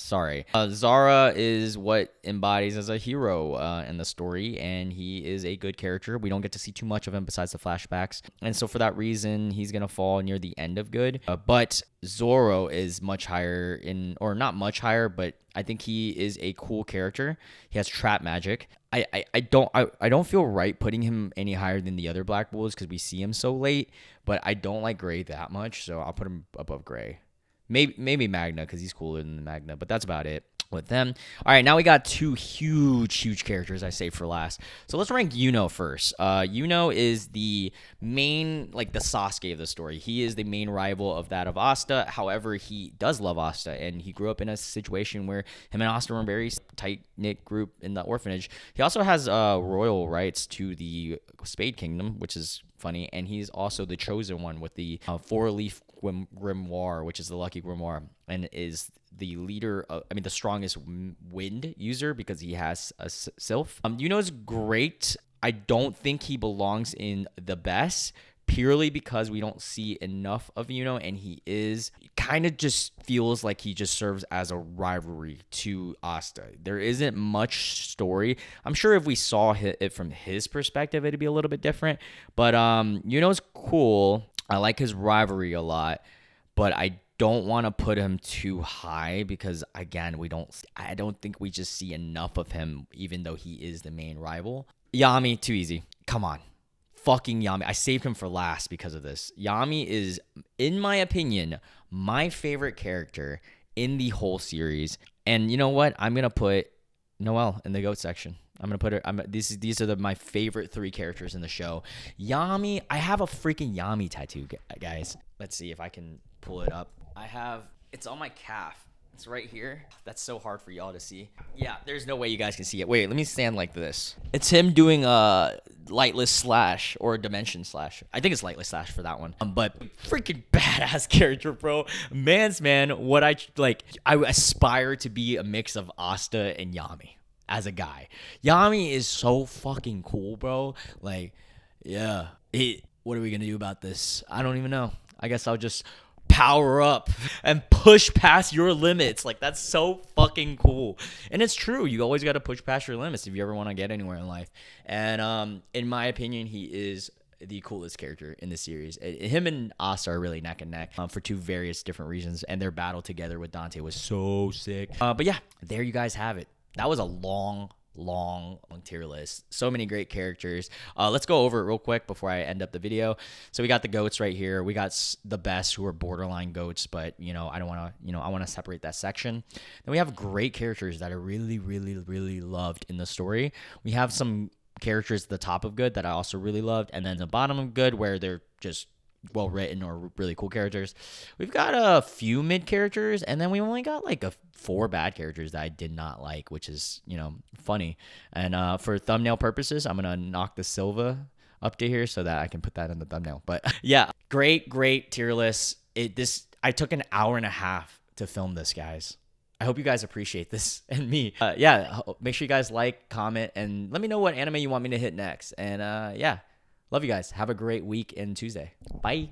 sorry. Zara is what embodies as a hero in the story, and he is a good character. We don't get to see too much of him besides the flashbacks, and so for that reason, he's gonna fall near the end of good. But Zoro is much higher or not much higher, but I think he is a cool character. He has trap magic. I don't feel right putting him any higher than the other Black Bulls because we see him so late, but I don't like Gray that much, so I'll put him above Gray. Maybe Magna because he's cooler than the Magna, but that's about it with them. All right, now we got two huge characters I saved for last. So let's rank Yuno first. Yuno is the main, like the Sasuke of the story. He is the main rival of that of Asta. However, he does love Asta, and he grew up in a situation where him and Asta were a very tight-knit group in the orphanage. He also has royal rights to the Spade Kingdom, which is funny, and he's also the chosen one with the four-leaf grimoire, which is the lucky grimoire, and is the leader of, the strongest wind user because he has a sylph. Yuno's great. I don't think he belongs in the best purely because we don't see enough of Yuno, and he is kind of just feels like he just serves as a rivalry to Asta. There isn't much story. I'm sure if we saw it from his perspective, it'd be a little bit different, but Yuno's cool. I like his rivalry a lot, but I don't want to put him too high because again, I don't think we just see enough of him, even though he is the main rival. Yami, too easy. Come on. Fucking Yami. I saved him for last because of this. Yami is, in my opinion, my favorite character in the whole series. And you know what? I'm going to put Noelle in the GOAT section. I'm going to put her. These are my favorite three characters in the show. Yami, I have a freaking Yami tattoo, guys. Let's see if I can pull it up. It's on my calf. It's right here. That's so hard for y'all to see. Yeah, there's no way you guys can see it. Wait, let me stand like this. It's him doing a lightless slash or a dimension slash. I think it's lightless slash for that one. But freaking badass character, bro. Man's man, what I aspire to be a mix of Asta and Yami as a guy. Yami is so fucking cool, bro. Like, yeah. What are we going to do about this? I don't even know. I guess I'll just power up and push past your limits. Like, that's so fucking cool. And it's true. You always got to push past your limits if you ever want to get anywhere in life. And in my opinion, he is the coolest character in the series. Him and Asta are really neck and neck for two various different reasons. And their battle together with Dante was so sick. But yeah, there you guys have it. That was a long tier list. So many great characters. Let's go over it real quick before I end up the video. So we got the GOATs right here. We got the best who are borderline GOATs, but I don't want to, I want to separate that section. Then we have great characters that are really loved in the story. We have some characters at the top of good that I also really loved, and then the bottom of good where they're just well written or really cool characters. We've got a few mid characters, and then we only got like 4 bad characters that I did not like, which is funny. And for thumbnail purposes, I'm gonna knock the Silva up to here so that I can put that in the thumbnail. But yeah, great tier list. I took an hour and a half to film this, guys. I hope you guys appreciate this and me. Yeah, make sure you guys like, comment, and let me know what anime you want me to hit next. And yeah. Love you guys. Have a great week and Tuesday. Bye.